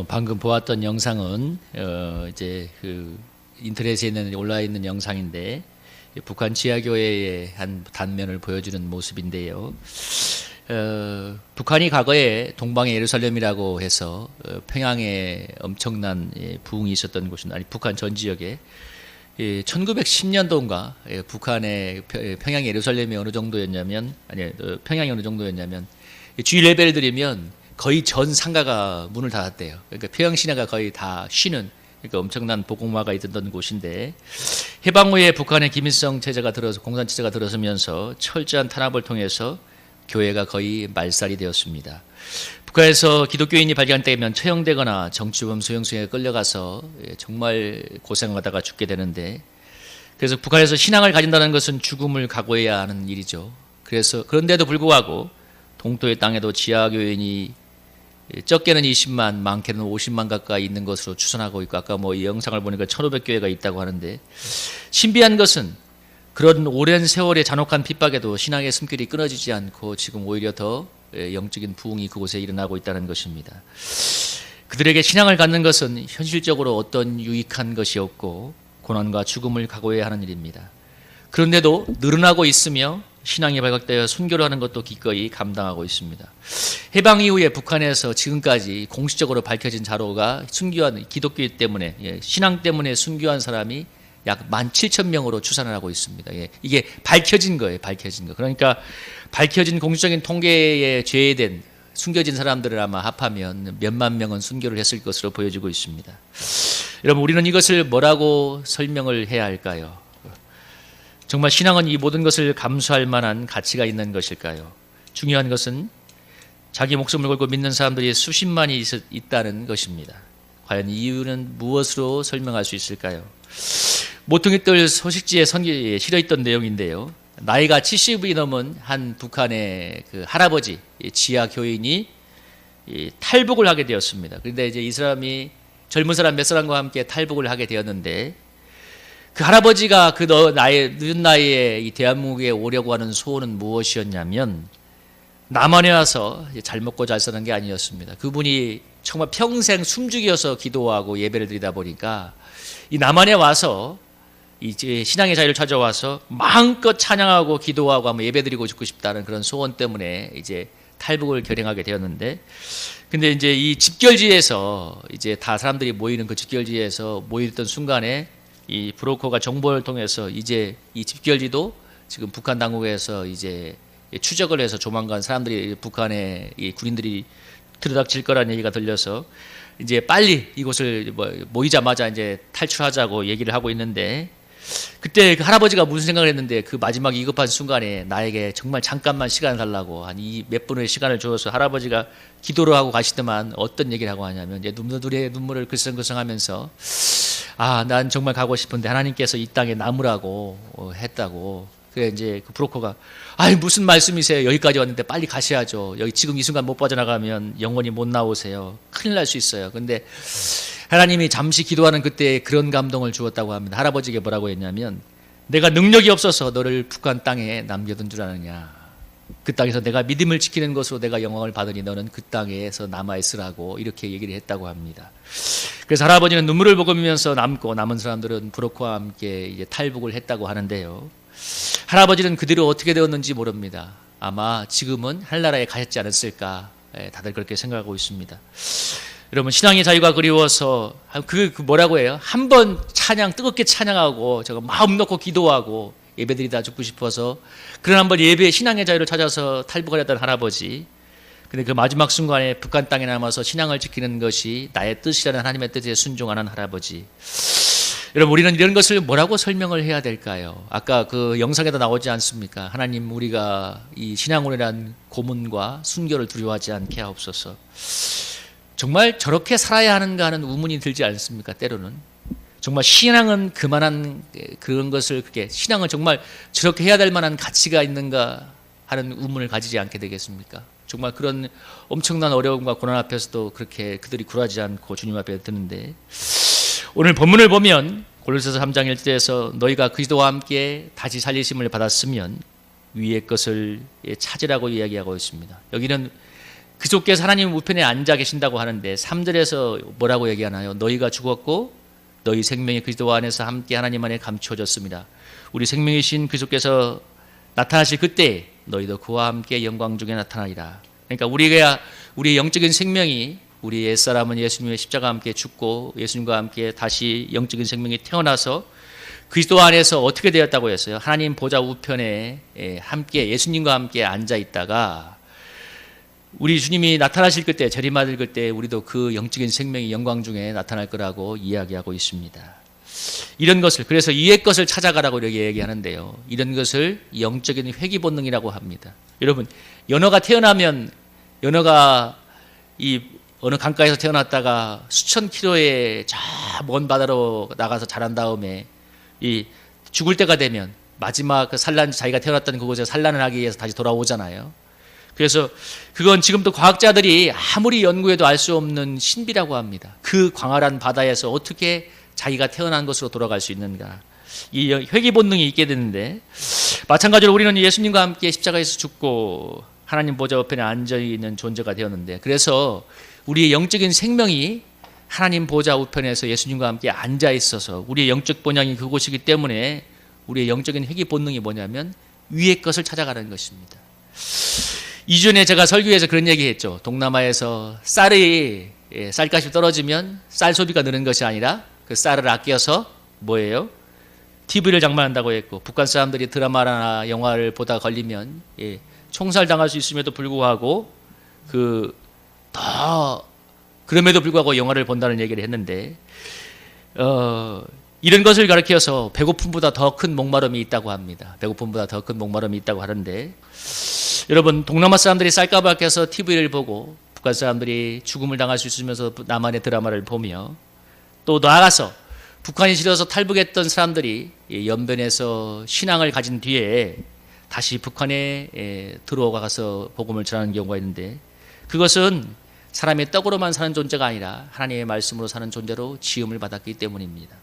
방금 보았던 영상은 이제 그 인터넷에 올라 있는 영상인데 북한 지하교회의 한 단면을 보여주는 모습인데요. 북한이 과거에 동방의 예루살렘이라고 해서 평양에 엄청난 부흥이 있었던 곳은 북한 전 지역에 1910년도인가 북한의 평양 예루살렘이 어느 정도였냐면 평양이 어느 정도였냐면 주일 예배를 드리면 거의 전 상가가 문을 닫았대요. 그러니까 평양 시내가 거의 다 쉬는 그러니까 엄청난 복음화가 있던 곳인데 해방 후에 북한의 김일성 체제가 들어서 공산 체제가 들어서면서 철저한 탄압을 통해서 교회가 거의 말살이 되었습니다. 북한에서 기독교인이 발견되면 처형되거나 정치범 수용소에 끌려가서 정말 고생하다가 죽게 되는데 그래서 북한에서 신앙을 가진다는 것은 죽음을 각오해야 하는 일이죠. 그런데도 불구하고 동토의 땅에도 지하교인이 적게는 20만, 많게는 50만 가까이 있는 것으로 추산하고 있고 아까 이 영상을 보니까 1,500교회가 있다고 하는데 신비한 것은 그런 오랜 세월의 잔혹한 핍박에도 신앙의 숨결이 끊어지지 않고 지금 오히려 더 영적인 부흥이 그곳에 일어나고 있다는 것입니다. 그들에게 신앙을 갖는 것은 현실적으로 어떤 유익한 것이 없고 고난과 죽음을 각오해야 하는 일입니다. 그런데도 늘어나고 있으며 신앙이 발각되어 순교를 하는 것도 기꺼이 감당하고 있습니다. 해방 이후에 북한에서 지금까지 공식적으로 밝혀진 자료가 순교한 기독교 때문에 신앙 때문에 순교한 사람이 약 17,000명으로 추산을 하고 있습니다. 이게 밝혀진 거예요. 밝혀진 거. 그러니까 밝혀진 공식적인 통계에 제외된 순교진 사람들을 아마 합하면 몇만 명은 순교를 했을 것으로 보여지고 있습니다. 여러분 우리는 이것을 뭐라고 설명을 해야 할까요? 정말 신앙은 이 모든 것을 감수할 만한 가치가 있는 것일까요? 중요한 것은 자기 목숨을 걸고 믿는 사람들이 수십만이 있다는 것입니다. 과연 이유는 무엇으로 설명할 수 있을까요? 모퉁이들 소식지에 실어있던 내용인데요. 나이가 70이 넘은 한 북한의 그 할아버지 지하 교인이 탈북을 하게 되었습니다. 그런데 이제 이 사람이 젊은 사람 몇 사람과 함께 탈북을 하게 되었는데 그 할아버지가 늦은 나이에 이 대한민국에 오려고 하는 소원은 무엇이었냐면 남한에 와서 잘 먹고 잘 사는 게 아니었습니다. 그분이 정말 평생 숨죽여서 기도하고 예배를 드리다 보니까 이 남한에 와서 이제 신앙의 자유를 찾아와서 마음껏 찬양하고 기도하고 한번 예배드리고 죽고 싶다는 그런 소원 때문에 이제 탈북을 결행하게 되었는데 근데 이제 이 집결지에서 이제 다 사람들이 모이는 그 집결지에서 모였던 순간에 이 브로커가 정보를 통해서 이제 이 집결지도 지금 북한 당국에서 이제 추적을 해서 조만간 사람들이 북한의 이 군인들이 들이닥칠 거라는 얘기가 들려서 이제 빨리 이곳을 모이자마자 이제 탈출하자고 얘기를 하고 있는데 그때 그 할아버지가 무슨 생각을 했는데 그 마지막 위급한 순간에 나에게 정말 잠깐만 시간을 달라고 한 몇 분의 시간을 줘서 할아버지가 기도를 하고 가시더만 어떤 얘기를 하고 하냐면 이제 눈물을 글썽글썽하면서 난 정말 가고 싶은데 하나님께서 이 땅에 남으라고 했다고. 그래 이제 그 브로커가 무슨 말씀이세요? 여기까지 왔는데 빨리 가셔야죠. 여기 지금 이 순간 못 빠져나가면 영원히 못 나오세요. 큰일 날 수 있어요. 근데 하나님이 잠시 기도하는 그때 그런 감동을 주었다고 합니다. 할아버지에게 뭐라고 했냐면 내가 능력이 없어서 너를 북한 땅에 남겨둔 줄 아느냐. 그 땅에서 내가 믿음을 지키는 것으로 내가 영광을 받으니 너는 그 땅에서 남아있으라고 이렇게 얘기를 했다고 합니다. 그래서 할아버지는 눈물을 머금으면서 남고 남은 사람들은 브로커와 함께 이제 탈북을 했다고 하는데요. 할아버지는 그대로 어떻게 되었는지 모릅니다. 아마 지금은 하늘나라에 가셨지 않았을까 다들 그렇게 생각하고 있습니다. 여러분 신앙의 자유가 그리워서 뭐라고 해요? 한번 뜨겁게 찬양하고 제가 마음 놓고 기도하고 예배드리다 죽고 싶어서 그런 한번 신앙의 자유를 찾아서 탈북하려던 할아버지. 근데 그 마지막 순간에 북한 땅에 남아서 신앙을 지키는 것이 나의 뜻이라는 하나님의 뜻에 순종하는 할아버지. 여러분 우리는 이런 것을 뭐라고 설명을 해야 될까요? 아까 그 영상에도 나오지 않습니까? 하나님 우리가 이 신앙원이란 고문과 순교를 두려워하지 않게 하옵소서. 정말 저렇게 살아야 하는가 하는 의문이 들지 않습니까? 때로는 정말 신앙은 그만한 그런 것을 신앙은 정말 저렇게 해야 될 만한 가치가 있는가 하는 의문을 가지지 않게 되겠습니까? 정말 그런 엄청난 어려움과 고난 앞에서도 그렇게 그들이 굴하지 않고 주님 앞에 드는데 오늘 본문을 보면 골로새서 3장 1절에서 너희가 그리스도와 함께 다시 살리심을 받았으면 위의 것을 찾으라고 이야기하고 있습니다. 여기는 그리스도께서 하나님 우편에 앉아 계신다고 하는데 3절에서 뭐라고 얘기하나요? 너희가 죽었고 너희 생명이 그리스도 안에서 함께 하나님 안에 감추어졌습니다. 우리 생명이신 그리스도께서 나타나실 그때 너희도 그와 함께 영광 중에 나타나리라. 그러니까 우리의 영적인 생명이 우리 옛사람은 예수님의 십자가와 함께 죽고 예수님과 함께 다시 영적인 생명이 태어나서 그리스도 안에서 어떻게 되었다고 했어요? 하나님 보좌 우편에 함께 예수님과 함께 앉아 있다가 우리 주님이 나타나실 그때 재림받을 그때 우리도 그 영적인 생명이 영광 중에 나타날 거라고 이야기하고 있습니다. 이런 것을 그래서 이의 것을 찾아가라고 이렇게 얘기하는데요. 이런 것을 영적인 회귀 본능이라고 합니다. 여러분 연어가 태어나면 연어가 이 어느 강가에서 태어났다가 수천 킬로의 저 먼 바다로 나가서 자란 다음에 이 죽을 때가 되면 마지막 그 산란 자기가 태어났던 그곳에 산란을 하기 위해서 다시 돌아오잖아요. 그래서 그건 지금도 과학자들이 아무리 연구해도 알 수 없는 신비라고 합니다. 그 광활한 바다에서 어떻게 자기가 태어난 것으로 돌아갈 수 있는가. 이 회귀 본능이 있게 되는데 마찬가지로 우리는 예수님과 함께 십자가에서 죽고 하나님 보좌 우편에 앉아 있는 존재가 되었는데 그래서 우리의 영적인 생명이 하나님 보좌 우편에서 예수님과 함께 앉아 있어서 우리의 영적 본향이 그곳이기 때문에 우리의 영적인 회귀 본능이 뭐냐면 위의 것을 찾아가는 것입니다. 이전에 제가 설교에서 그런 얘기했죠. 동남아에서 쌀이 쌀값이 떨어지면 쌀 소비가 느는 것이 아니라 그 쌀을 아껴서 뭐예요? TV를 장만한다고 했고 북한 사람들이 드라마나 영화를 보다 걸리면 총살당할 수 있음에도 불구하고 그럼에도 불구하고 영화를 본다는 얘기를 했는데 이런 것을 가리켜서 배고픔보다 더 큰 목마름이 있다고 합니다. 배고픔보다 더 큰 목마름이 있다고 하는데 여러분 동남아 사람들이 쌀값 아껴서 TV를 보고 북한 사람들이 죽음을 당할 수 있으면서 남한의 드라마를 보며 또 나아가서 북한이 싫어서 탈북했던 사람들이 연변에서 신앙을 가진 뒤에 다시 북한에 들어가서 복음을 전하는 경우가 있는데 그것은 사람의 떡으로만 사는 존재가 아니라 하나님의 말씀으로 사는 존재로 지음을 받았기 때문입니다.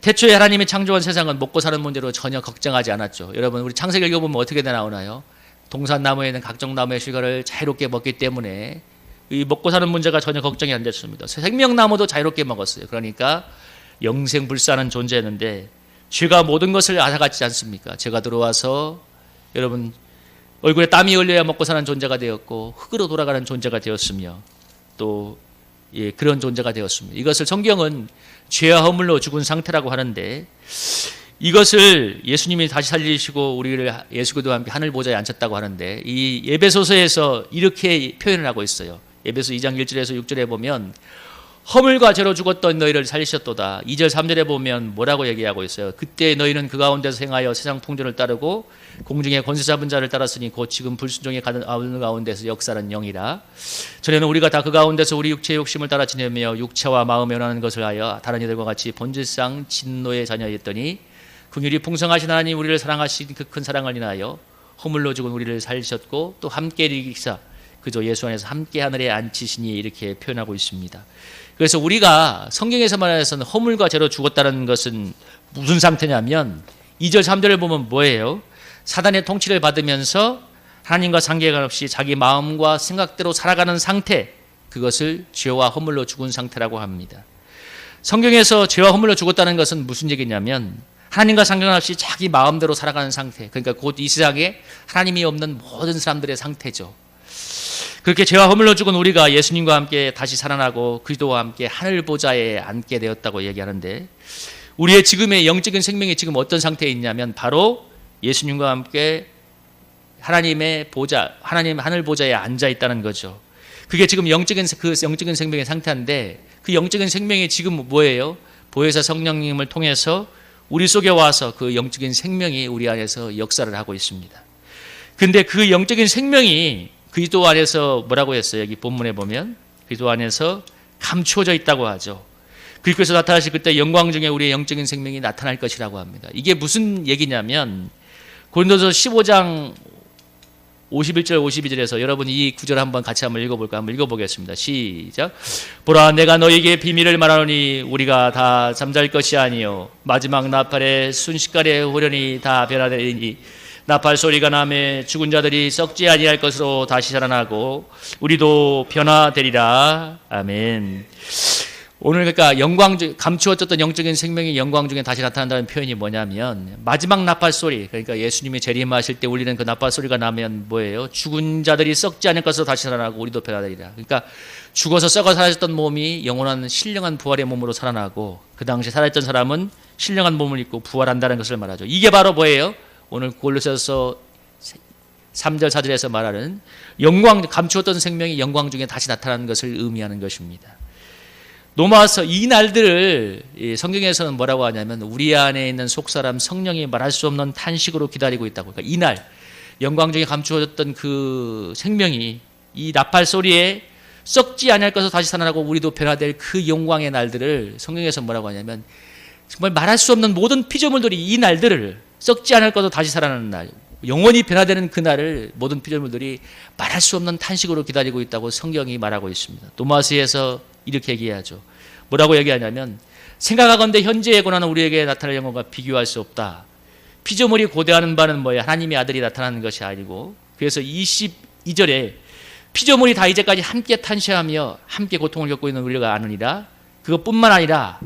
태초에 하나님이 창조한 세상은 먹고 사는 문제로 전혀 걱정하지 않았죠. 여러분 우리 창세기 읽어보면 어떻게 나오나요? 동산나무에는 각종 나무의 실과를 자유롭게 먹기 때문에 이 먹고 사는 문제가 전혀 걱정이 안 됐습니다. 생명나무도 자유롭게 먹었어요. 그러니까 영생불사하는 존재였는데 죄가 모든 것을 앗아갔지 않습니까? 죄가 들어와서 여러분 얼굴에 땀이 흘려야 먹고 사는 존재가 되었고 흙으로 돌아가는 존재가 되었으며 또 그런 존재가 되었습니다. 이것을 성경은 죄와 허물로 죽은 상태라고 하는데 이것을 예수님이 다시 살리시고 우리를 예수 그리스도와 함께 하늘 보좌에 앉혔다고 하는데 이 에베소서에서 이렇게 표현을 하고 있어요. 에베소 2장 1절에서 6절에 보면 허물과 죄로 죽었던 너희를 살리셨도다. 2절 3절에 보면 뭐라고 얘기하고 있어요. 그때 너희는 그 가운데서 행하여 세상 풍조를 따르고 공중의 권세 잡은 자를 따랐으니 곧 지금 불순종에 가는 가운데서 역사는 영이라. 전에는 우리가 다 그 가운데서 우리 육체의 욕심을 따라 지내며 육체와 마음에 원하는 것을 하여 다른 이들과 같이 본질상 진노의 자녀였더니 긍휼이 풍성하신 하나님 우리를 사랑하신 그 큰 사랑을 인하여 허물로 죽은 우리를 살리셨고 또 함께 일으키사 그저 예수 안에서 함께 하늘에 앉히시니 이렇게 표현하고 있습니다. 그래서 우리가 성경에서 말해서는 허물과 죄로 죽었다는 것은 무슨 상태냐면 2절 3절을 보면 뭐예요? 사단의 통치를 받으면서 하나님과 상관없이 자기 마음과 생각대로 살아가는 상태, 그것을 죄와 허물로 죽은 상태라고 합니다. 성경에서 죄와 허물로 죽었다는 것은 무슨 얘기냐면 하나님과 상관없이 자기 마음대로 살아가는 상태, 그러니까 곧 이 세상에 하나님이 없는 모든 사람들의 상태죠. 그렇게 죄와 허물로 죽은 우리가 예수님과 함께 다시 살아나고 그리스도와 함께 하늘 보좌에 앉게 되었다고 얘기하는데 우리의 지금의 영적인 생명이 지금 어떤 상태에 있냐면 바로 예수님과 함께 하나님의 보좌, 하나님 하늘 보좌에 앉아 있다는 거죠. 그게 지금 영적인 생명의 상태인데 그 영적인 생명이 지금 뭐예요? 보혜사 성령님을 통해서 우리 속에 와서 그 영적인 생명이 우리 안에서 역사를 하고 있습니다. 근데 그 영적인 생명이 그리스도 안에서 뭐라고 했어요? 여기 본문에 보면 그리스도 안에서 감추어져 있다고 하죠. 그리스도께서 나타나실 그때 영광 중에 우리의 영적인 생명이 나타날 것이라고 합니다. 이게 무슨 얘기냐면 고린도서 15장 51절 52절에서 여러분 이 구절 한번 같이 한번 읽어볼까? 한번 읽어보겠습니다. 시작. 보라 내가 너에게 비밀을 말하노니 우리가 다 잠잘 것이 아니요 마지막 나팔에 순식간에 호련히 다 변화되리니 나팔 소리가 나매 죽은 자들이 썩지 아니할 것으로 다시 살아나고 우리도 변화되리라. 아멘. 오늘 그러니까 영광 중 감추어졌던 영적인 생명이 영광 중에 다시 나타난다는 표현이 뭐냐면 마지막 나팔 소리, 그러니까 예수님이 재림하실 때 울리는 그 나팔 소리가 나면 뭐예요? 죽은 자들이 썩지 않을 것으로 다시 살아나고 우리도 변화되리라. 그러니까 죽어서 썩어 사라졌던 몸이 영원한 신령한 부활의 몸으로 살아나고 그 당시 살아있던 사람은 신령한 몸을 입고 부활한다는 것을 말하죠. 이게 바로 뭐예요? 오늘 골로새서 3절 4절에서 말하는 영광, 감추었던 생명이 영광 중에 다시 나타나는 것을 의미하는 것입니다. 넘어와서 이 날들을 성경에서는 뭐라고 하냐면 우리 안에 있는 속사람 성령이 말할 수 없는 탄식으로 기다리고 있다고. 그러니까 이 날 영광 중에 감추어졌던 그 생명이 이 나팔 소리에 썩지 아니할 것으로 다시 살아나고 우리도 변화될 그 영광의 날들을 성경에서 뭐라고 하냐면 정말 말할 수 없는 모든 피조물들이 이 날들을 썩지 않을 것으로 다시 살아나는 날, 영원히 변화되는 그 날을 모든 피조물들이 말할 수 없는 탄식으로 기다리고 있다고 성경이 말하고 있습니다. 도마스에서 이렇게 얘기하죠. 뭐라고 얘기하냐면 생각하건대 현재의 고난은 우리에게 나타날 영광과 비교할 수 없다. 피조물이 고대하는 바는 뭐예요? 하나님의 아들이 나타나는 것이 아니고, 그래서 22절에 피조물이 다 이제까지 함께 탄식하며 함께 고통을 겪고 있는 우리가 아느니라. 그것뿐만 아니라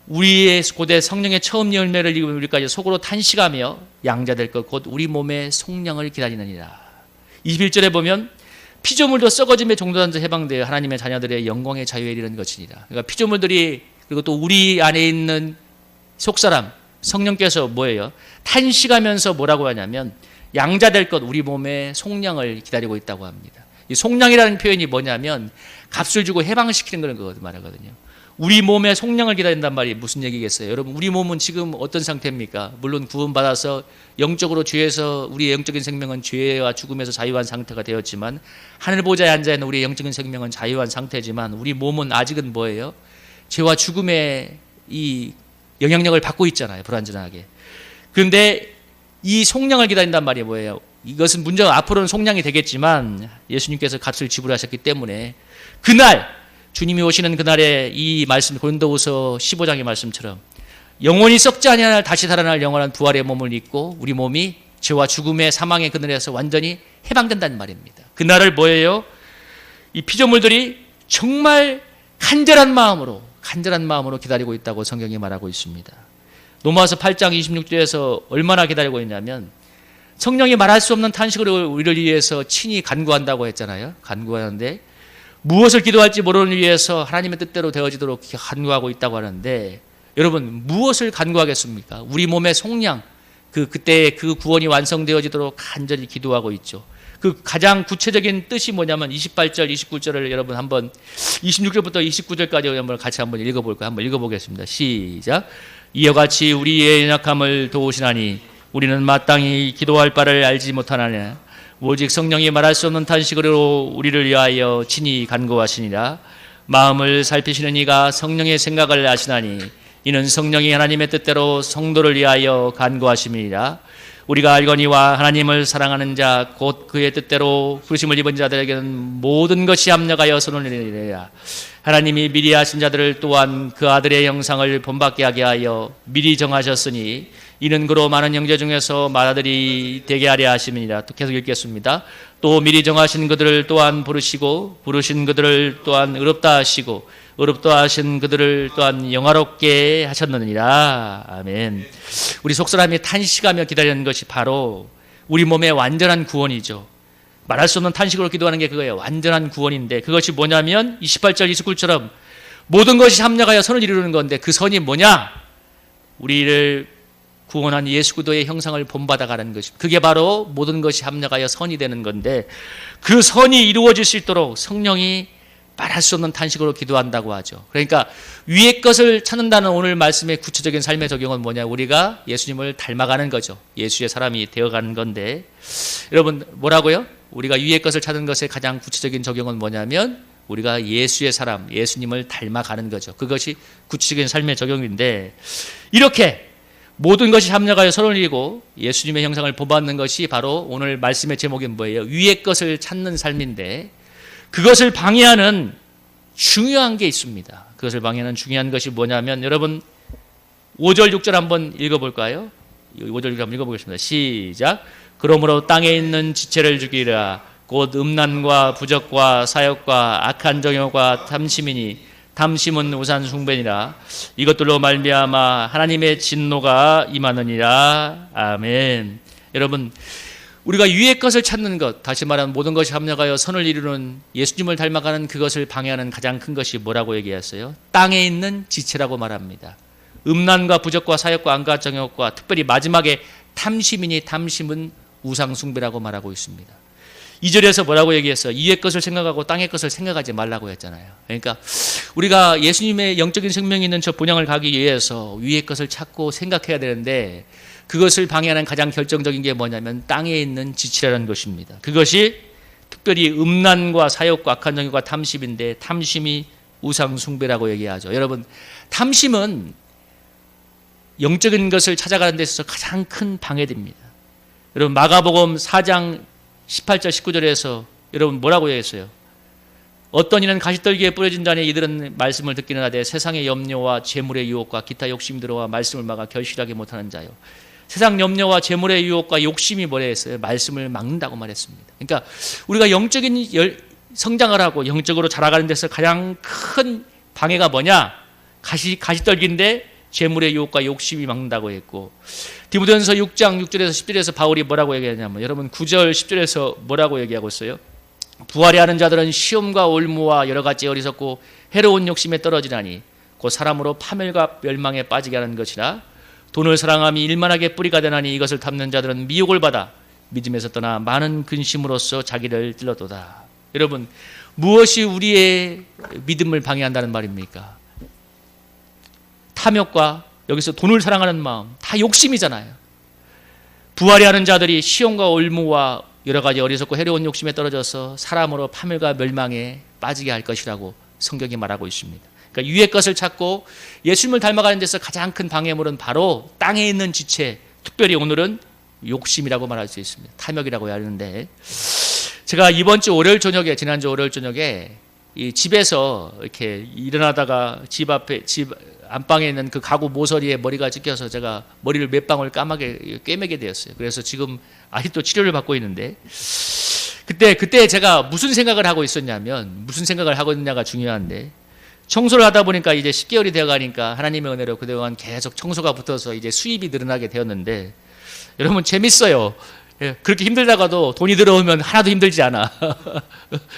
우리의 고대 성령의 처음 열매를 입은 우리까지 속으로 탄식하며 양자될 것 곧 우리 몸의 속량을 기다리느니라. 21절에 보면 피조물도 썩어짐에 종도한자 해방되어 하나님의 자녀들의 영광의 자유에 이르는 것이니라. 그러니까 피조물들이 그리고 또 우리 안에 있는 속사람 성령께서 뭐예요? 탄식하면서 뭐라고 하냐면 양자될 것 우리 몸의 속량을 기다리고 있다고 합니다. 이 속량이라는 표현이 뭐냐면 값을 주고 해방시키는 그런 거 말하거든요. 우리 몸의 속량을 기다린단 말이 무슨 얘기겠어요? 여러분, 우리 몸은 지금 어떤 상태입니까? 물론 구원받아서 영적으로 죄에서 우리의 영적인 생명은 죄와 죽음에서 자유한 상태가 되었지만 하늘 보좌에 앉아있는 우리의 영적인 생명은 자유한 상태지만 우리 몸은 아직은 뭐예요? 죄와 죽음의 이 영향력을 받고 있잖아요. 불완전하게. 그런데 이 속량을 기다린단 말이 뭐예요? 이것은 문제가 앞으로는 속량이 되겠지만 예수님께서 값을 지불하셨기 때문에 그날 주님이 오시는 그날에 이 말씀 고린도후서 15장의 말씀처럼 영원히 썩지 아니할 날 다시 살아날 영원한 부활의 몸을 입고 우리 몸이 죄와 죽음의 사망의 그늘에서 완전히 해방된다는 말입니다. 그날을 뭐예요? 이 피조물들이 정말 간절한 마음으로 기다리고 있다고 성경이 말하고 있습니다. 로마서 8장 26절에서 얼마나 기다리고 있냐면 성령이 말할 수 없는 탄식으로 우리를 위해서 친히 간구한다고 했잖아요. 간구하는데 무엇을 기도할지 모르는 위해서 하나님의 뜻대로 되어지도록 간구하고 있다고 하는데 여러분 무엇을 간구하겠습니까? 우리 몸의 속량, 그때 그 구원이 완성되어지도록 간절히 기도하고 있죠. 그 가장 구체적인 뜻이 뭐냐면 28절, 29절을 여러분 한번 26절부터 29절까지 한번 같이 한번 읽어볼까요? 한번 읽어보겠습니다. 시작. 이와 같이 우리의 연약함을 도우시나니 우리는 마땅히 기도할 바를 알지 못하나니 오직 성령이 말할 수 없는 탄식으로 우리를 위하여 친히 간구하시니라. 마음을 살피시는 이가 성령의 생각을 아시나니 이는 성령이 하나님의 뜻대로 성도를 위하여 간구하심이니라. 우리가 알거니와 하나님을 사랑하는 자 곧 그의 뜻대로 부르심을 입은 자들에게는 모든 것이 합력하여 선을 이루리라. 하나님이 미리 하신 자들을 또한 그 아들의 형상을 본받게 하게 하여 미리 정하셨으니 이는 그로 많은 형제 중에서 맏아들이 되게 하려 하심이니라. 또 계속 읽겠습니다. 또 미리 정하신 그들을 또한 부르시고 부르신 그들을 또한 의롭다 하시고 의롭다 하신 그들을 또한 영화롭게 하셨느니라. 아멘. 우리 속사람이 탄식하며 기다리는 것이 바로 우리 몸의 완전한 구원이죠. 말할 수 없는 탄식으로 기도하는 게 그거예요. 완전한 구원인데 그것이 뭐냐면 28절 29절처럼 모든 것이 합력하여 선을 이루는 건데 그 선이 뭐냐? 우리를 구원한 예수 그리스도의 형상을 본받아가는 것입니다. 그게 바로 모든 것이 합력하여 선이 되는 건데 그 선이 이루어질 수 있도록 성령이 말할 수 없는 탄식으로 기도한다고 하죠. 그러니까 위의 것을 찾는다는 오늘 말씀의 구체적인 삶의 적용은 뭐냐? 우리가 예수님을 닮아가는 거죠. 예수의 사람이 되어가는 건데 여러분 뭐라고요? 우리가 위의 것을 찾는 것의 가장 구체적인 적용은 뭐냐면 우리가 예수의 사람, 예수님을 닮아가는 거죠. 그것이 구체적인 삶의 적용인데 이렇게 모든 것이 합력하여 선을 이루고 예수님의 형상을 본받는 것이 바로 오늘 말씀의 제목인 뭐예요? 위의 것을 찾는 삶인데 그것을 방해하는 중요한 게 있습니다. 그것을 방해하는 중요한 것이 뭐냐면 여러분 5절 6절 한번 읽어볼까요? 5절 한번 읽어보겠습니다. 시작. 그러므로 땅에 있는 지체를 죽이라. 곧 음란과 부적과 사욕과 악한 정욕과 탐심이니 탐심은 우상 숭배니라. 이것들로 말미암아 하나님의 진노가 임하느니라. 아멘. 여러분, 우리가 위의 것을 찾는 것, 다시 말하면 모든 것이 합력하여 선을 이루는 예수님을 닮아가는 그것을 방해하는 가장 큰 것이 뭐라고 얘기했어요? 땅에 있는 지체라고 말합니다. 음란과 부적과 사욕과 안과 정욕과 특별히 마지막에 탐심이니 탐심은 우상 숭배라고 말하고 있습니다. 2절에서 뭐라고 얘기했어요? 위의 것을 생각하고 땅의 것을 생각하지 말라고 했잖아요. 그러니까 우리가 예수님의 영적인 생명이 있는 저 본향을 가기 위해서 위의 것을 찾고 생각해야 되는데 그것을 방해하는 가장 결정적인 게 뭐냐면 땅에 있는 지체라는 것입니다. 그것이 특별히 음란과 사욕과 악한 정욕과 탐심인데 탐심이 우상 숭배라고 얘기하죠. 여러분, 탐심은 영적인 것을 찾아가는 데 있어서 가장 큰 방해됩니다. 여러분, 마가복음 4장 18절 19절에서 여러분 뭐라고 얘기했어요? 어떤 이는 가시떨기에 뿌려진 자니 이들은 말씀을 듣기는 하되 세상의 염려와 재물의 유혹과 기타 욕심이 들어와 말씀을 막아 결실하게 못하는 자요. 세상 염려와 재물의 유혹과 욕심이 뭐라 했어요? 말씀을 막는다고 말했습니다. 그러니까 우리가 영적인 성장을 하고 영적으로 자라가는 데서 가장 큰 방해가 뭐냐? 가시떨기인데 재물의 유혹과 욕심이 막는다고 했고, 디모데전서 6장 6절에서 10절에서 바울이 뭐라고 얘기하냐면 여러분 9절 10절에서 뭐라고 얘기하고 있어요? 부활이 하는 자들은 시험과 올무와 여러 가지 어리석고 해로운 욕심에 떨어지나니 곧 사람으로 파멸과 멸망에 빠지게 하는 것이라. 돈을 사랑함이 일만하게 뿌리가 되나니 이것을 탐는 자들은 미혹을 받아 믿음에서 떠나 많은 근심으로써 자기를 찔러도다. 여러분, 무엇이 우리의 믿음을 방해한다는 말입니까? 탐욕과 여기서 돈을 사랑하는 마음, 다 욕심이잖아요. 부활이 하는 자들이 시험과 올무와 여러 가지 어리석고 해로운 욕심에 떨어져서 사람으로 파멸과 멸망에 빠지게 할 것이라고 성경이 말하고 있습니다. 그러니까 위의 것을 찾고 예수님을 닮아가는 데서 가장 큰 방해물은 바로 땅에 있는 지체, 특별히 오늘은 욕심이라고 말할 수 있습니다. 탐욕이라고 하는데, 제가 이번 주 월요일 저녁에, 지난주 월요일 저녁에 이 집에서 이렇게 일어나다가 집 안방에 있는 그 가구 모서리에 머리가 찍혀서 제가 머리를 몇 방울 까맣게 꿰매게 되었어요. 그래서 지금 아직도 치료를 받고 있는데, 그때 제가 무슨 생각을 하고 있었냐면, 무슨 생각을 하고 있느냐가 중요한데, 청소를 하다 보니까 이제 10개월이 되어 가니까 하나님의 은혜로 그동안 계속 청소가 붙어서 이제 수입이 늘어나게 되었는데, 여러분 재밌어요. 그렇게 힘들다가도 돈이 들어오면 하나도 힘들지 않아.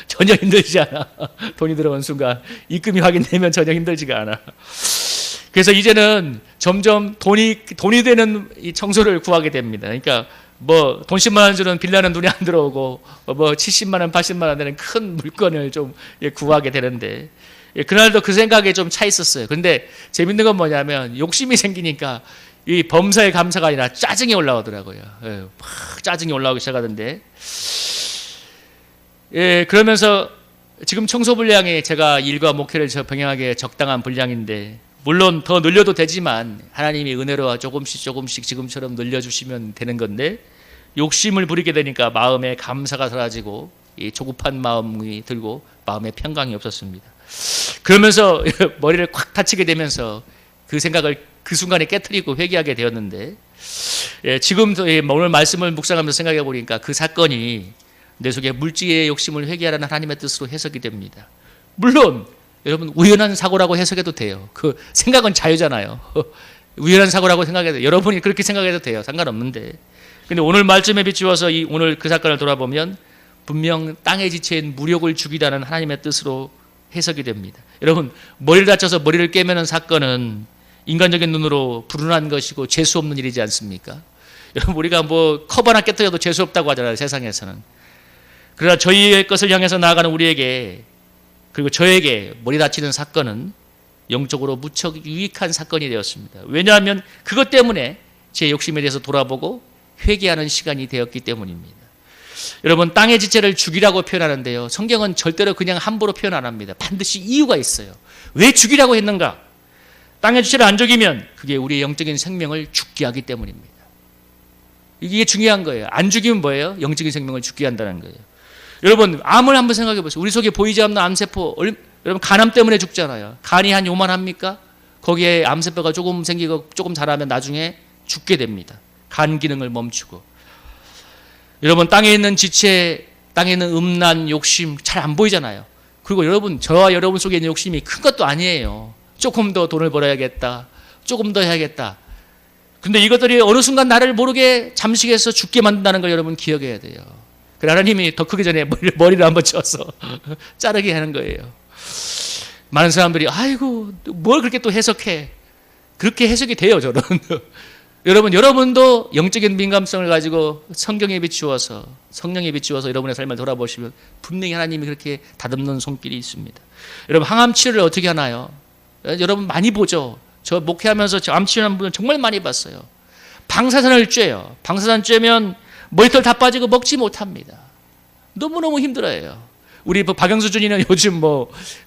전혀 힘들지 않아. 돈이 들어온 순간 입금이 확인되면 전혀 힘들지가 않아. 그래서 이제는 점점 돈이 되는 이 청소를 구하게 됩니다. 그러니까 뭐 돈 10만 원 주는 빌라는 눈에 안 들어오고 뭐 70만 원, 80만 원 되는 큰 물건을 좀 구하게 되는데, 그날도 그 생각에 좀 차 있었어요. 근데 재밌는 건 뭐냐면 욕심이 생기니까 이 범사의 감사가 아니라 짜증이 올라오더라고요. 막 짜증이 올라오기 시작하던데. 그러면서 지금 청소 분량이 제가 일과 목회를 병행하기에 적당한 분량인데, 물론 더 늘려도 되지만 하나님이 은혜로 조금씩 지금처럼 늘려주시면 되는 건데, 욕심을 부리게 되니까 마음에 감사가 사라지고 이 조급한 마음이 들고 마음에 평강이 없었습니다. 그러면서 머리를 콱 다치게 되면서 그 생각을 그 순간에 깨트리고 회개하게 되었는데, 지금 오늘 말씀을 묵상하면서 생각해 보니까 그 사건이 내 속에 물질의 욕심을 회개하라는 하나님의 뜻으로 해석이 됩니다. 물론 여러분 우연한 사고라고 해석해도 돼요. 그 생각은 자유잖아요. 우연한 사고라고 생각해도, 여러분이 그렇게 생각해도 돼요. 상관없는데. 근데 오늘 말씀에 비추어서 오늘 그 사건을 돌아보면 분명 땅의 지체인 무력을 죽이라는 하나님의 뜻으로 해석이 됩니다. 여러분, 머리를 다쳐서 머리를 꿰매는 사건은 인간적인 눈으로 불운한 것이고 재수 없는 일이지 않습니까? 여러분, 우리가 뭐 컵 하나 깨뜨려도 재수 없다고 하잖아요, 세상에서는. 그러나 저희의 것을 향해서 나아가는 우리에게, 그리고 저에게 머리 다치는 사건은 영적으로 무척 유익한 사건이 되었습니다. 왜냐하면 그것 때문에 제 욕심에 대해서 돌아보고 회개하는 시간이 되었기 때문입니다. 여러분, 땅의 지체를 죽이라고 표현하는데요, 성경은 절대로 그냥 함부로 표현 안 합니다. 반드시 이유가 있어요. 왜 죽이라고 했는가? 땅의 지체를 안 죽이면 그게 우리의 영적인 생명을 죽게 하기 때문입니다. 이게 중요한 거예요. 안 죽이면 뭐예요? 영적인 생명을 죽게 한다는 거예요. 여러분, 암을 한번 생각해 보세요. 우리 속에 보이지 않는 암세포, 여러분 간암 때문에 죽잖아요. 간이 한 요만합니까? 거기에 암세포가 조금 생기고 조금 자라면 나중에 죽게 됩니다. 간 기능을 멈추고. 여러분, 땅에 있는 지체, 땅에 있는 음란, 욕심 잘 안 보이잖아요. 그리고 여러분, 저와 여러분 속에 있는 욕심이 큰 것도 아니에요. 조금 더 돈을 벌어야겠다, 조금 더 해야겠다. 근데 이것들이 어느 순간 나를 모르게 잠식해서 죽게 만든다는 걸 여러분 기억해야 돼요. 그래, 하나님이 더 크기 전에 머리를 한번 쳐서 자르게 하는 거예요. 많은 사람들이 아이고 뭘 그렇게 또 해석해. 그렇게 해석이 돼요, 저는. 여러분도 영적인 민감성을 가지고 성경에 비추어서, 성령에 비추어서 여러분의 삶을 돌아보시면 분명히 하나님이 그렇게 다듬는 손길이 있습니다. 여러분, 항암 치료를 어떻게 하나요? 여러분 많이 보죠. 저 목회하면서 암 치료하는 분은 정말 많이 봤어요. 방사선을 쬐요. 방사선 쬐면 머리털 다 빠지고 먹지 못합니다. 너무너무 힘들어요. 우리 박영수 준이는 요즘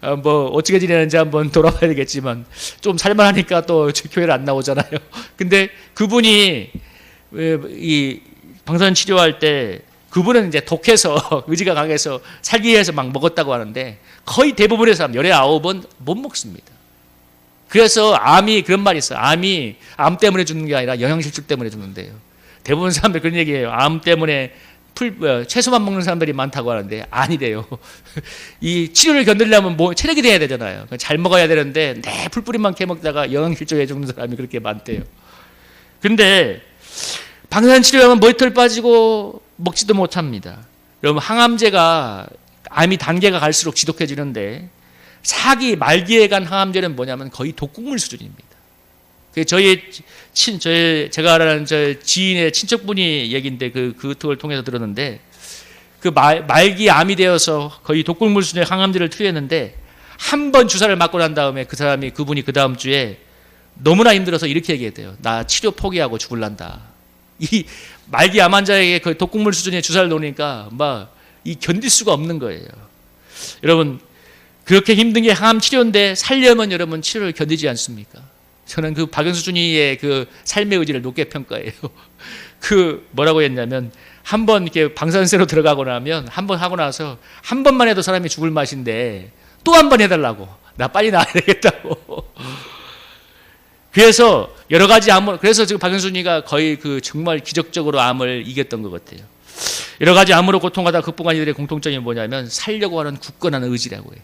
어떻게 지내는지 한번 돌아봐야 되겠지만 좀 살만하니까 또 교회를 안 나오잖아요. 근데 그분이 이 방사선 치료할 때 그분은 이제 독해서 의지가 강해서 살기 위해서 막 먹었다고 하는데 거의 대부분의 사람, 열의 9은 못 먹습니다. 그래서 암이 그런 말이 있어요. 암이 암 때문에 죽는 게 아니라 영양실조 때문에 죽는데요. 대부분 사람들 그런 얘기예요. 암 때문에 채소만 먹는 사람들이 많다고 하는데 아니래요. 이 치료를 견디려면 체력이 돼야 되잖아요. 잘 먹어야 되는데 풀뿌리만 캐먹다가 영양실조에 죽는 사람이 그렇게 많대요. 근데 방사선 치료하면 머리털 빠지고 먹지도 못합니다. 여러분, 항암제가 암이 단계가 갈수록 지독해지는데 말기에 간 항암제는 뭐냐면 거의 독극물 수준입니다. 제가 알아는 저 지인의 친척분이 얘기인데 그걸 통해서 들었는데 말기 암이 되어서 거의 독극물 수준의 항암제를 투여했는데 한 번 주사를 맞고 난 다음에 그분이 그 다음 주에 너무나 힘들어서 이렇게 얘기했대요. 나 치료 포기하고 죽을란다. 이 말기 암 환자에게 그 독극물 수준의 주사를 놓으니까 견딜 수가 없는 거예요. 여러분, 그렇게 힘든 게 항암 치료인데 살려면 여러분 치료를 견디지 않습니까? 저는 박영수 준이의 삶의 의지를 높게 평가해요. 뭐라고 했냐면, 한 번 이렇게 방사선세로 들어가고 나면, 한 번 하고 나서, 한 번만 해도 사람이 죽을 맛인데, 또 한 번 해달라고. 나 빨리 나아야 되겠다고. 그래서, 여러 가지 그래서 지금 박영수 준이가 거의 정말 기적적으로 암을 이겼던 것 같아요. 여러 가지 암으로 고통하다 극복한 이들의 공통점이 뭐냐면, 살려고 하는 굳건한 의지라고 해요.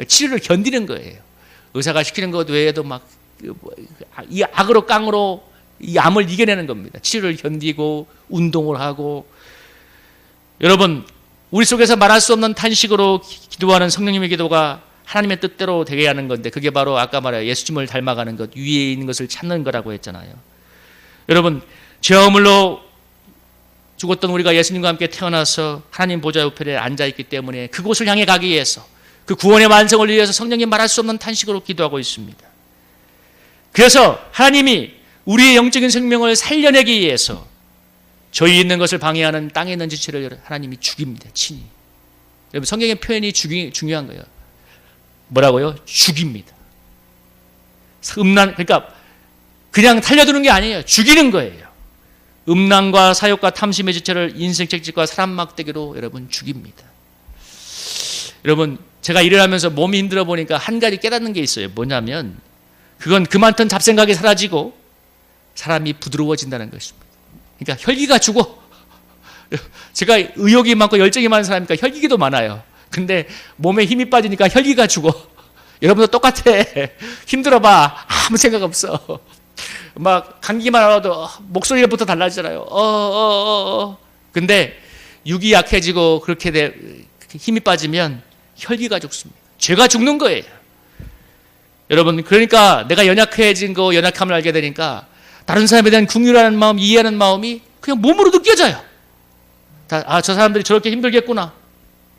치료를 견디는 거예요. 의사가 시키는 것 외에도 이 악으로 깡으로 이 암을 이겨내는 겁니다. 치료를 견디고 운동을 하고. 여러분, 우리 속에서 말할 수 없는 탄식으로 기도하는 성령님의 기도가 하나님의 뜻대로 되게 하는 건데, 그게 바로 아까 말한 예수님을 닮아가는 것, 위에 있는 것을 찾는 거라고 했잖아요. 여러분, 죄화물로 죽었던 우리가 예수님과 함께 태어나서 하나님 보좌 우편에 앉아있기 때문에 그곳을 향해 가기 위해서, 그 구원의 완성을 위해서 성령님 말할 수 없는 탄식으로 기도하고 있습니다. 그래서 하나님이 우리의 영적인 생명을 살려내기 위해서 저희 있는 것을 방해하는 땅에 있는 지체를 하나님이 죽입니다. 친히. 여러분, 성경의 표현이 중요한 거예요. 뭐라고요? 죽입니다. 그러니까 그냥 살려두는 게 아니에요. 죽이는 거예요. 음란과 사욕과 탐심의 지체를 인생책짓과 사람막대기로 여러분 죽입니다. 여러분, 제가 일을 하면서 몸이 힘들어 보니까 한 가지 깨닫는 게 있어요. 뭐냐면 그건 그 많던 잡생각이 사라지고 사람이 부드러워진다는 것입니다. 그러니까 혈기가 죽어. 제가 의욕이 많고 열정이 많은 사람이니까 혈기도 많아요. 근데 몸에 힘이 빠지니까 혈기가 죽어. 여러분도 똑같아. 힘들어봐. 아무 생각 없어. 감기만 와도 목소리부터 달라지잖아요. 근데 육이 약해지고 그렇게 힘이 빠지면 혈기가 죽습니다. 죄가 죽는 거예요. 여러분, 그러니까 내가 연약해진 연약함을 알게 되니까 다른 사람에 대한 긍휼하는 마음, 이해하는 마음이 그냥 몸으로 느껴져요. 저 사람들이 저렇게 힘들겠구나.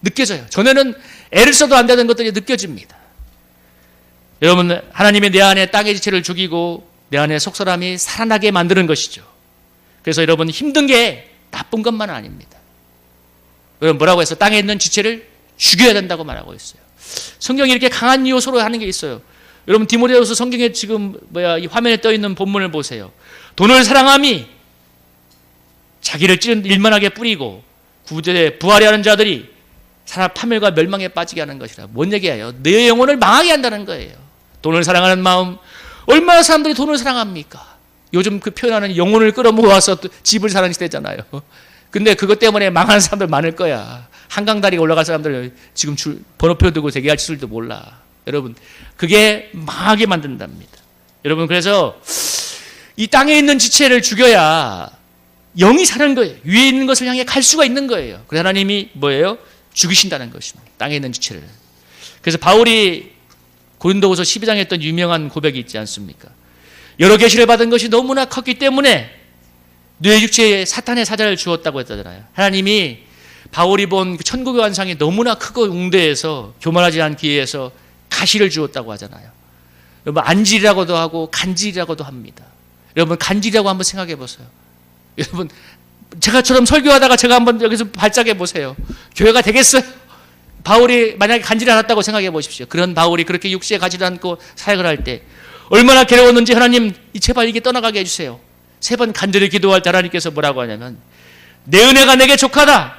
느껴져요. 전에는 애를 써도 안 되는 것들이 느껴집니다. 여러분, 하나님의 내 안에 땅의 지체를 죽이고 내 안에 속사람이 살아나게 만드는 것이죠. 그래서 여러분, 힘든 게 나쁜 것만은 아닙니다. 여러분, 뭐라고 해서 땅에 있는 지체를 죽여야 된다고 말하고 있어요. 성경이 이렇게 강한 요소로 하는 게 있어요. 여러분, 디모데후서 성경에 지금 이 화면에 떠 있는 본문을 보세요. 돈을 사랑함이 자기를 찌른 일만하게 뿌리고 구절에 부하려 하는 자들이 사람 파멸과 멸망에 빠지게 하는 것이라. 뭔 얘기예요? 내 영혼을 망하게 한다는 거예요. 돈을 사랑하는 마음, 얼마나 사람들이 돈을 사랑합니까? 요즘 그 표현하는 영혼을 끌어모아서 또 집을 사는 시대잖아요. 근데 그것 때문에 망하는 사람들 많을 거야. 한강다리가 올라갈 사람들 지금 번호표 두고 대기할 줄도 몰라. 여러분, 그게 망하게 만든답니다. 여러분, 그래서 이 땅에 있는 지체를 죽여야 영이 사는 거예요. 위에 있는 것을 향해 갈 수가 있는 거예요. 그래서 하나님이 뭐예요? 죽이신다는 것입니다. 땅에 있는 지체를. 그래서 바울이 고린도후서 12장에 했던 유명한 고백이 있지 않습니까? 여러 계시를 받은 것이 너무나 컸기 때문에 뇌 육체에 사탄의 사자를 주었다고 했잖아요. 하나님이 바울이 본 그 천국의 환상이 너무나 크고 웅대해서 교만하지 않기 위해서 가시를 주었다고 하잖아요. 여러분, 안질이라고도 하고 간질이라고도 합니다. 여러분, 간질이라고 한번 생각해 보세요. 여러분, 제가처럼 설교하다가 제가 한번 여기서 발작해 보세요. 교회가 되겠어요? 바울이 만약에 간질을 않았다고 생각해 보십시오. 그런 바울이 그렇게 육체에 가지도 않고 사역을 할 때 얼마나 괴로웠는지 하나님 제발 이게 떠나가게 해주세요. 3번 간절히 기도할 때 하나님께서 뭐라고 하냐면 내 은혜가 내게 족하다.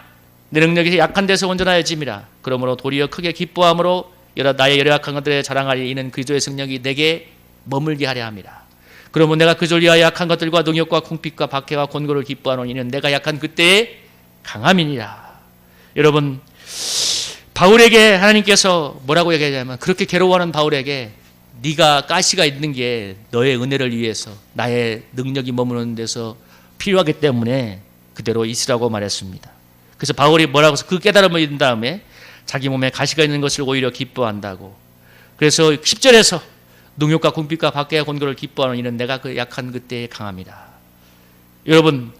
내 능력이 약한 데서 온전하여짐이라. 그러므로 도리어 크게 기뻐함으로 나의 여러 약한 것들에 자랑하리. 이는 그리스도의 승력이 내게 머물게 하려 함이라. 그러면 내가 그를 위하여 약한 것들과 능욕과 궁핍과 박해와 곤고를 기뻐하노니 이는 내가 약한 그때의 강함이니라. 여러분, 바울에게 하나님께서 뭐라고 얘기하냐면 그렇게 괴로워하는 바울에게 네가 가시가 있는 게 너의 은혜를 위해서 나의 능력이 머무는 데서 필요하기 때문에 그대로 있으라고 말했습니다. 그래서 바울이 뭐라고 해서 그 깨달음을 얻은 다음에 자기 몸에 가시가 있는 것을 오히려 기뻐한다고. 그래서 10절에서 능욕과 궁핍과 박해와 곤고를 기뻐하는 이는 내가 그 약한 그때에 강합니다. 여러분,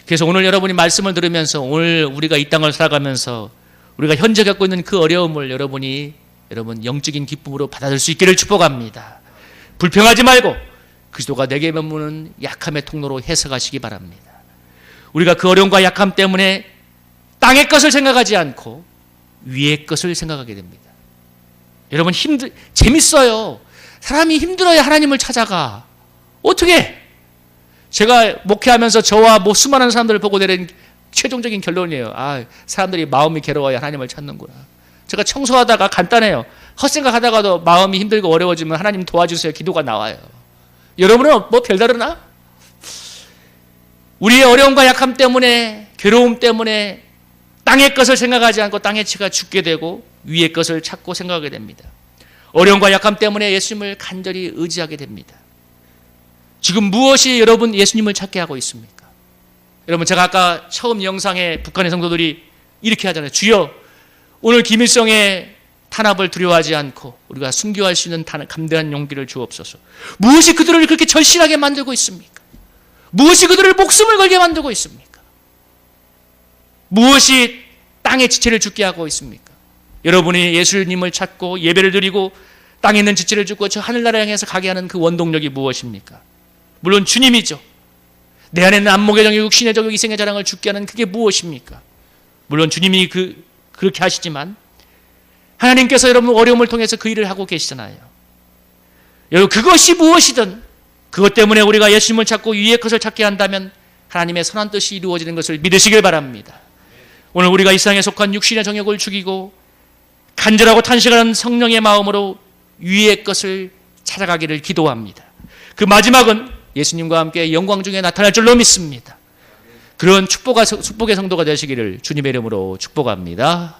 그래서 오늘 여러분이 말씀을 들으면서 오늘 우리가 이 땅을 살아가면서 우리가 현재 겪고 있는 그 어려움을 여러분 영적인 기쁨으로 받아들일 수 있기를 축복합니다. 불평하지 말고 그리스도가 내게 머무는 약함의 통로로 해석하시기 바랍니다. 우리가 그 어려움과 약함 때문에 땅의 것을 생각하지 않고 위의 것을 생각하게 됩니다. 여러분, 재밌어요. 사람이 힘들어야 하나님을 찾아가. 어떻게? 제가 목회하면서 저와 수많은 사람들을 보고 내린 최종적인 결론이에요. 사람들이 마음이 괴로워야 하나님을 찾는구나. 제가 청소하다가 간단해요. 헛생각하다가도 마음이 힘들고 어려워지면 하나님 도와주세요. 기도가 나와요. 여러분은 뭐 별다르나? 우리의 어려움과 약함 때문에, 괴로움 때문에 땅의 것을 생각하지 않고 땅의 치가 죽게 되고 위의 것을 찾고 생각하게 됩니다. 어려움과 약함 때문에 예수님을 간절히 의지하게 됩니다. 지금 무엇이 여러분 예수님을 찾게 하고 있습니까? 여러분, 제가 아까 처음 영상에 북한의 성도들이 이렇게 하잖아요. 주여, 오늘 김일성의 탄압을 두려워하지 않고 우리가 순교할 수 있는 감대한 용기를 주옵소서. 무엇이 그들을 그렇게 절실하게 만들고 있습니까? 무엇이 그들을 목숨을 걸게 만들고 있습니까? 무엇이 땅의 지체를 죽게 하고 있습니까? 여러분이 예수님을 찾고 예배를 드리고 땅에 있는 지체를 죽고 저 하늘나라 향해서 가게 하는 그 원동력이 무엇입니까? 물론 주님이죠. 내 안에 있는 안목의 정욕, 신의 정욕, 이생의 자랑을 죽게 하는 그게 무엇입니까? 물론 주님이 그렇게 하시지만 하나님께서 여러분 어려움을 통해서 그 일을 하고 계시잖아요. 여러분, 그것이 무엇이든 그것 때문에 우리가 예수님을 찾고 위의 것을 찾게 한다면 하나님의 선한 뜻이 이루어지는 것을 믿으시길 바랍니다. 오늘 우리가 이 세상에 속한 육신의 정욕을 죽이고 간절하고 탄식하는 성령의 마음으로 위의 것을 찾아가기를 기도합니다. 그 마지막은 예수님과 함께 영광 중에 나타날 줄로 믿습니다. 그런 축복의 성도가 되시기를 주님의 이름으로 축복합니다.